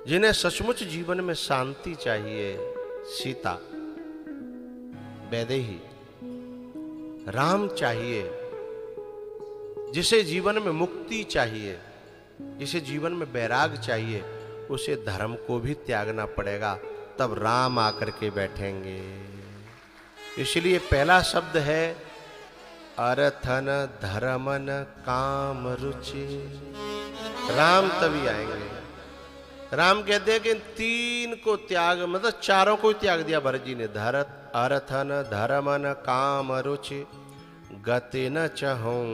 जिन्हें सचमुच जीवन में शांति चाहिए, सीता, वैदेही, राम चाहिए, जिसे जीवन में मुक्ति चाहिए, जिसे जीवन में वैराग चाहिए, उसे धर्म को भी त्यागना पड़ेगा, तब राम आकर के बैठेंगे। इसलिए पहला शब्द है अरथन धर्मन काम रुचि। राम तभी आएंगे। राम कहते हैं कि तीन को त्याग, मतलब चारों को त्याग दिया भरत जी ने। अरथन धर्मन काम रुचि गति न चहूं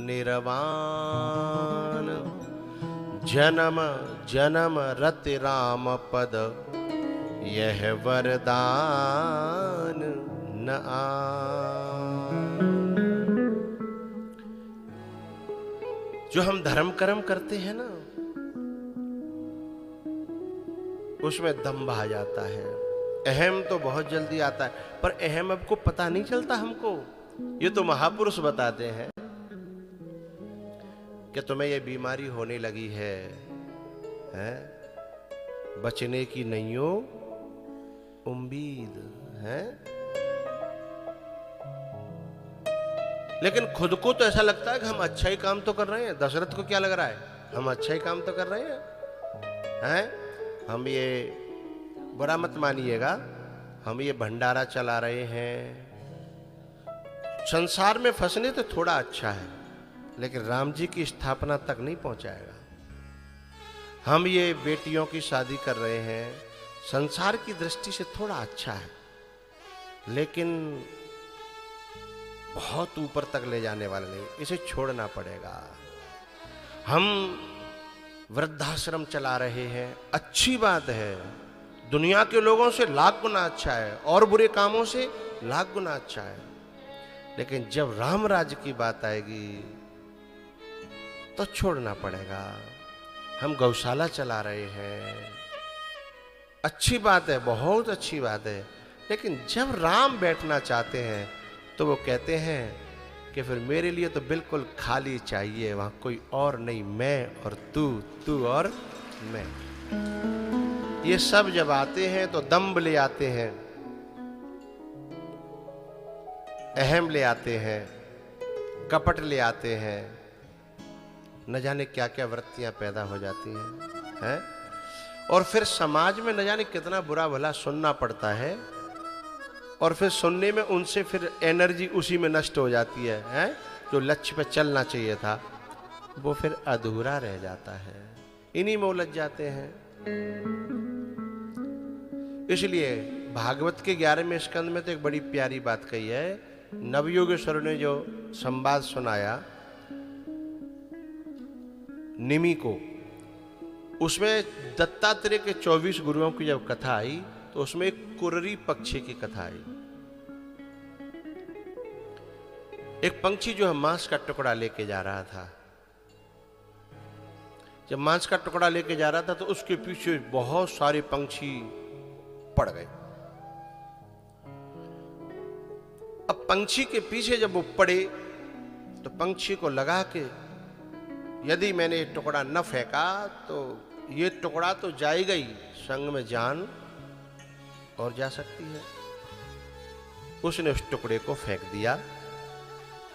निर्वाण। जन्म जन्म रति राम पद यह वरदान न जो हम धर्म कर्म करते हैं ना, उसमें दम्भ आ जाता है, अहम तो बहुत जल्दी आता है, पर अहम अब को पता नहीं चलता हमको। ये तो महापुरुष बताते हैं कि तुम्हें ये बीमारी होने लगी है, बचने की नहीं हो उम्मीद है। लेकिन खुद को तो ऐसा लगता है कि हम अच्छा ही काम तो कर रहे हैं। दशरथ को क्या लग रहा है, हम अच्छा ही काम तो कर रहे हैं। हम ये बुरा मत मानिएगा, हम ये भंडारा चला रहे हैं। संसार में फंसने तो थोड़ा अच्छा है, लेकिन राम जी की स्थापना तक नहीं पहुंचाएगा। हम ये बेटियों की शादी कर रहे हैं, संसार की दृष्टि से थोड़ा अच्छा है, लेकिन बहुत ऊपर तक ले जाने वाला नहीं, इसे छोड़ना पड़ेगा। हम वृद्धाश्रम चला रहे हैं, अच्छी बात है, दुनिया के लोगों से लाख गुना अच्छा है और बुरे कामों से लाख गुना अच्छा है, लेकिन जब राम राज्य की बात आएगी तो छोड़ना पड़ेगा। हम गौशाला चला रहे हैं, अच्छी बात है, बहुत अच्छी बात है, लेकिन जब राम बैठना चाहते हैं तो वो कहते हैं कि फिर मेरे लिए तो बिल्कुल खाली चाहिए, वहां कोई और नहीं, मैं और तू, तू और मैं। ये सब जब आते हैं तो दंभ ले आते हैं, अहम ले आते हैं, कपट ले आते हैं, न जाने क्या क्या वृत्तियां पैदा हो जाती हैं, और फिर समाज में न जाने कितना बुरा भला सुनना पड़ता है, और फिर सुनने में उनसे फिर एनर्जी उसी में नष्ट हो जाती है, जो लक्ष्य पे चलना चाहिए था वो फिर अधूरा रह जाता है, इन्हीं में उलझ जाते हैं। इसलिए भागवत के 11वें स्कंद में तो एक बड़ी प्यारी बात कही है। नवयोगेश्वर ने जो संवाद सुनाया निमि को, उसमें दत्तात्रेय के 24 गुरुओं की जब कथा आई तो उसमें एक कुररी पक्षी की कथा आई। एक पंछी जो है मांस का टुकड़ा लेके जा रहा था। जब मांस का टुकड़ा लेके जा रहा था तो उसके पीछे बहुत सारे पंछी पड़ गए। अब पंछी के पीछे जब वो पड़े तो पंछी को लगा कि यदि मैंने ये टुकड़ा न फेंका तो ये टुकड़ा तो जाएगा ही, संग में जान और जा सकती है। उसने उस टुकड़े को फेंक दिया,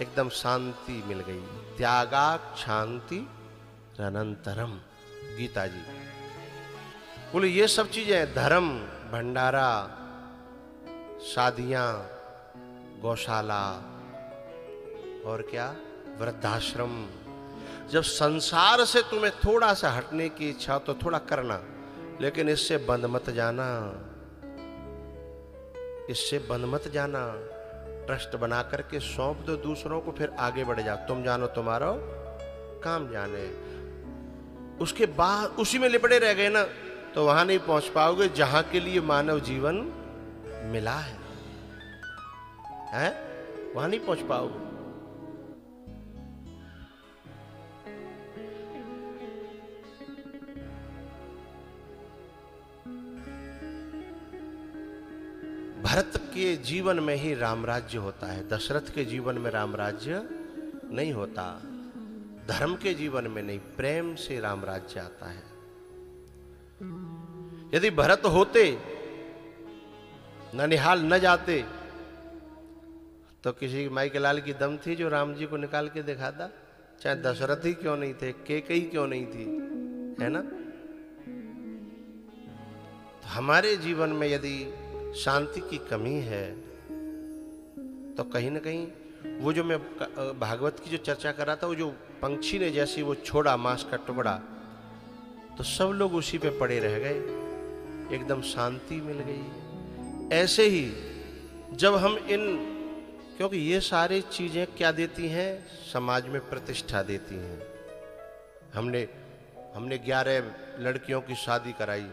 एकदम शांति मिल गई। त्यागा शांति अनंतरम, गीता जी बोले ये सब चीजें, धर्म, भंडारा, शादियां, गौशाला और क्या, वृद्धाश्रम। जब संसार से तुम्हें थोड़ा सा हटने की इच्छा तो थोड़ा करना, लेकिन इससे बंद मत जाना, इससे बंद मत जाना। ट्रस्ट बना करके सौंप दो दूसरों को, फिर आगे बढ़ जाओ, तुम जानो तुम्हारा काम जाने। उसके बाद उसी में लिपटे रह गए ना तो वहां नहीं पहुंच पाओगे जहां के लिए मानव जीवन मिला है, वहां नहीं पहुंच पाओगे। भरत के जीवन में ही राम राज्य होता है, दशरथ के जीवन में राम राज्य नहीं होता, धर्म के जीवन में नहीं, प्रेम से राम राज्य आता है। यदि भरत होते, ननिहाल न जाते, तो किसी माई के लाल की दम थी जो राम जी को निकाल के दिखाता? चाहे दशरथ ही क्यों नहीं थे, कैकेयी क्यों नहीं थी, है ना? तो हमारे जीवन में यदि शांति की कमी है तो कहीं ना कहीं वो जो मैं भागवत की जो चर्चा कर रहा था, वो जो पंछी ने जैसे वो छोड़ा मांस का टुकड़ा, तो सब लोग उसी पे पड़े रह गए, एकदम शांति मिल गई। ऐसे ही जब हम क्योंकि ये सारी चीजें क्या देती हैं? समाज में प्रतिष्ठा देती हैं। हमने 11 लड़कियों की शादी कराई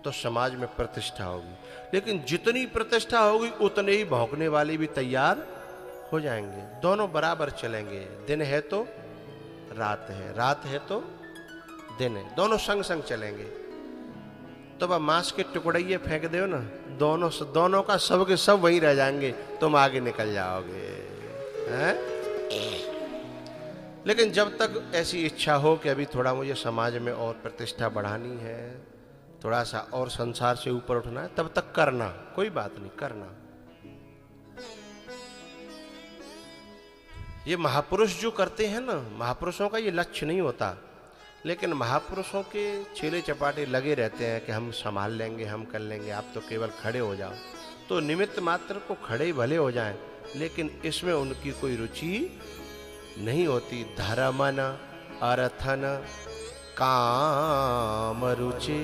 तो समाज में प्रतिष्ठा होगी, लेकिन जितनी प्रतिष्ठा होगी उतने ही भौंकने वाले भी तैयार हो जाएंगे। दोनों बराबर चलेंगे, दिन है तो रात है, रात है तो दिन है, दोनों संग संग चलेंगे। तो वह मांस के टुकड़े फेंक दो ना, दोनों का सब के सब वहीं रह जाएंगे, तुम आगे निकल जाओगे, हैं? लेकिन जब तक ऐसी इच्छा हो कि अभी थोड़ा मुझे समाज में और प्रतिष्ठा बढ़ानी है, थोड़ा सा और संसार से ऊपर उठना है, तब तक करना, कोई बात नहीं, करना। ये महापुरुष जो करते हैं ना, महापुरुषों का ये लक्ष्य नहीं होता, लेकिन महापुरुषों के चेले चपाटे लगे रहते हैं कि हम संभाल लेंगे, हम कर लेंगे, आप तो केवल खड़े हो जाओ। तो निमित्त मात्र को खड़े भले हो जाएं, लेकिन इसमें उनकी कोई रुचि नहीं होती। धर्मन अर्थन काम रुचि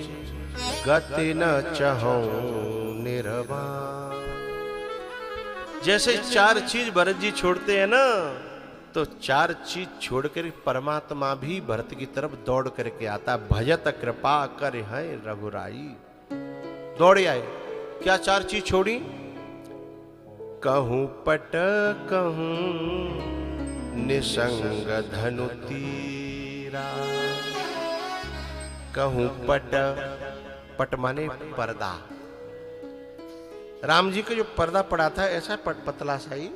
गति न चहु निर्वाण। जैसे 4 चीज भरत जी छोड़ते हैं ना, तो 4 चीज छोड़कर परमात्मा भी भरत की तरफ दौड़ करके आता। भजत कृपा कर है रघुराई, दौड़े आए। क्या 4 चीज छोड़ी? कहूं पट कहूं निसंग धनु तीरा। कहूं पट, पट माने पर्दा। राम जी का जो पर्दा पड़ा था ऐसा पतला सा ही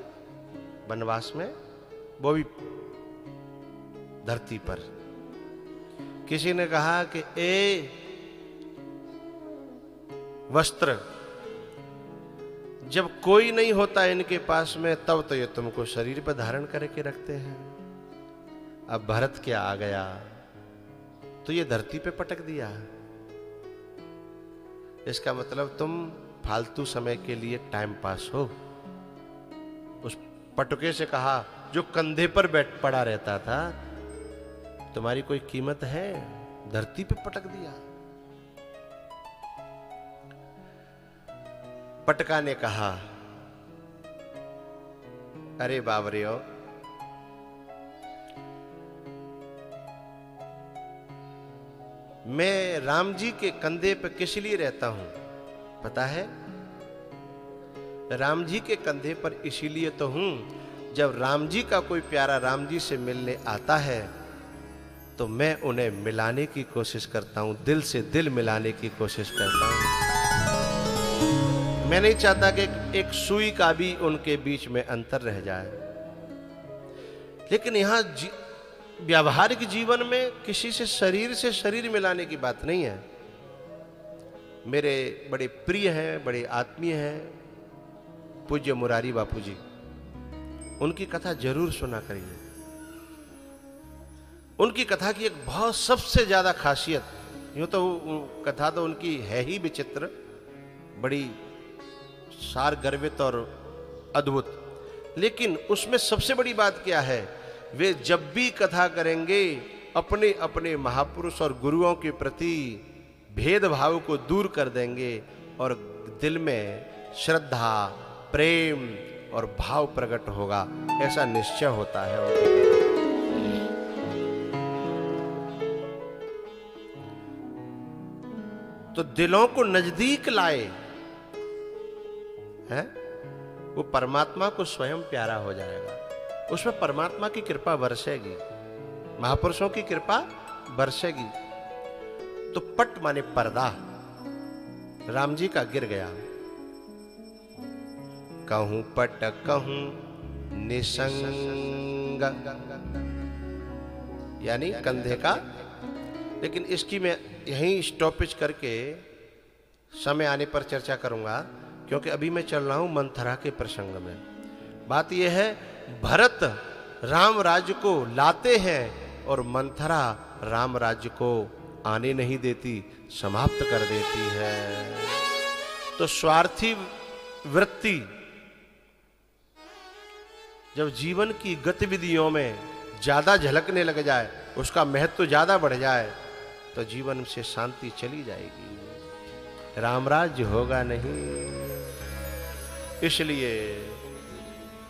वनवास में, वो भी धरती पर। किसी ने कहा कि ए वस्त्र, जब कोई नहीं होता इनके पास में, तब तो ये तुमको शरीर पर धारण करके रखते हैं। अब भरत क्या आ गया तो ये धरती पे पटक दिया। इसका मतलब तुम फालतू समय के लिए टाइम पास हो। उस पटुके से कहा जो कंधे पर बैठ पड़ा रहता था, तुम्हारी कोई कीमत है? धरती पे पटक दिया। पटका ने कहा, अरे बाबरियो, मैं राम जी के कंधे पे किस लिए रहता हूं पता है? राम जी के कंधे पर इसीलिए तो हूं, जब राम जी का कोई प्यारा राम जी से मिलने आता है तो मैं उन्हें मिलाने की कोशिश करता हूं, दिल से दिल मिलाने की कोशिश करता हूं। मैं नहीं चाहता कि एक सुई का भी उनके बीच में अंतर रह जाए। लेकिन यहां व्यावहारिक जीवन में किसी से शरीर मिलाने की बात नहीं है। मेरे बड़े प्रिय हैं, बड़े आत्मीय हैं पूज्य मुरारी बापू जी, उनकी कथा जरूर सुना करिए। उनकी कथा की एक बहुत सबसे ज्यादा खासियत, यूं तो कथा तो उनकी है ही विचित्र, बड़ी सार गर्वित और अद्भुत, लेकिन उसमें सबसे बड़ी बात क्या है, वे जब भी कथा करेंगे अपने अपने महापुरुष और गुरुओं के प्रति भेदभाव को दूर कर देंगे और दिल में श्रद्धा, प्रेम और भाव प्रकट होगा, ऐसा निश्चय होता है। तो दिलों को नजदीक लाए हैं, वो परमात्मा को स्वयं प्यारा हो जाएगा। उसमें परमात्मा की कृपा बरसेगी, महापुरुषों की कृपा बरसेगी। तो पट माने पर्दा राम जी का गिर गया। कहूं पट कहूं निसंग, यानी कंधे का लेकिन इसकी मैं यहीं स्टॉपेज करके समय आने पर चर्चा करूंगा, क्योंकि अभी मैं चल रहा हूं मंथरा के प्रसंग में। बात यह है, भरत राम राज्य को लाते हैं और मंथरा राम राज्य को आने नहीं देती, समाप्त कर देती है। तो स्वार्थी वृत्ति जब जीवन की गतिविधियों में ज्यादा झलकने लग जाए, उसका महत्व ज्यादा बढ़ जाए, तो जीवन से शांति चली जाएगी, राम राज्य होगा नहीं। इसलिए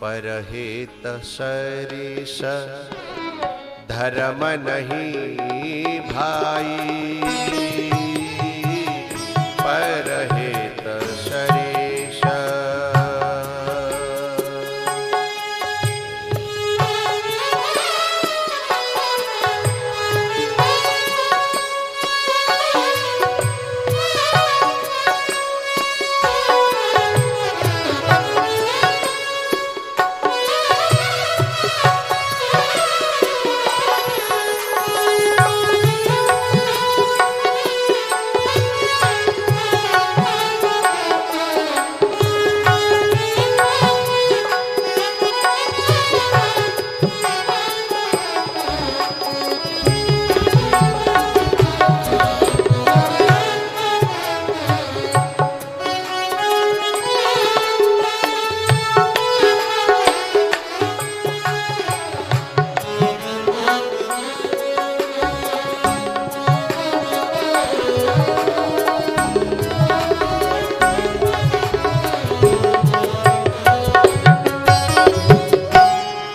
परहित सरिस धर्म नहीं भाई, परहित सरिस।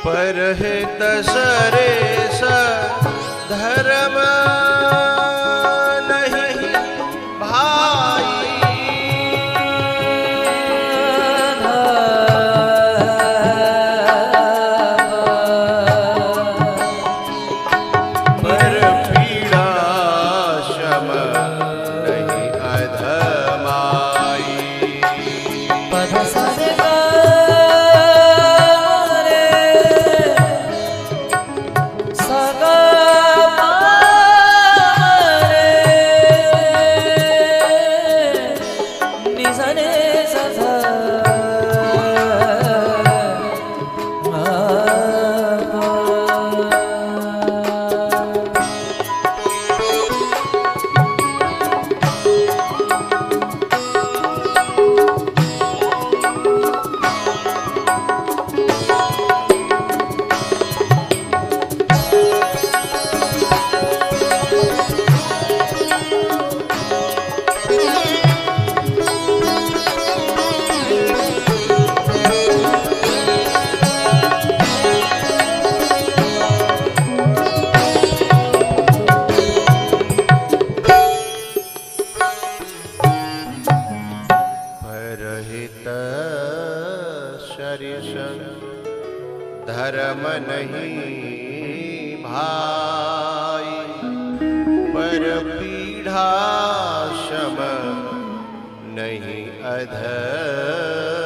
परहित सरिस धर्म नहीं भाई, पर पीड़ा शम नहीं अधमाई। धर्म नहीं भाई, पर पीड़ा शम नहीं अधमाई।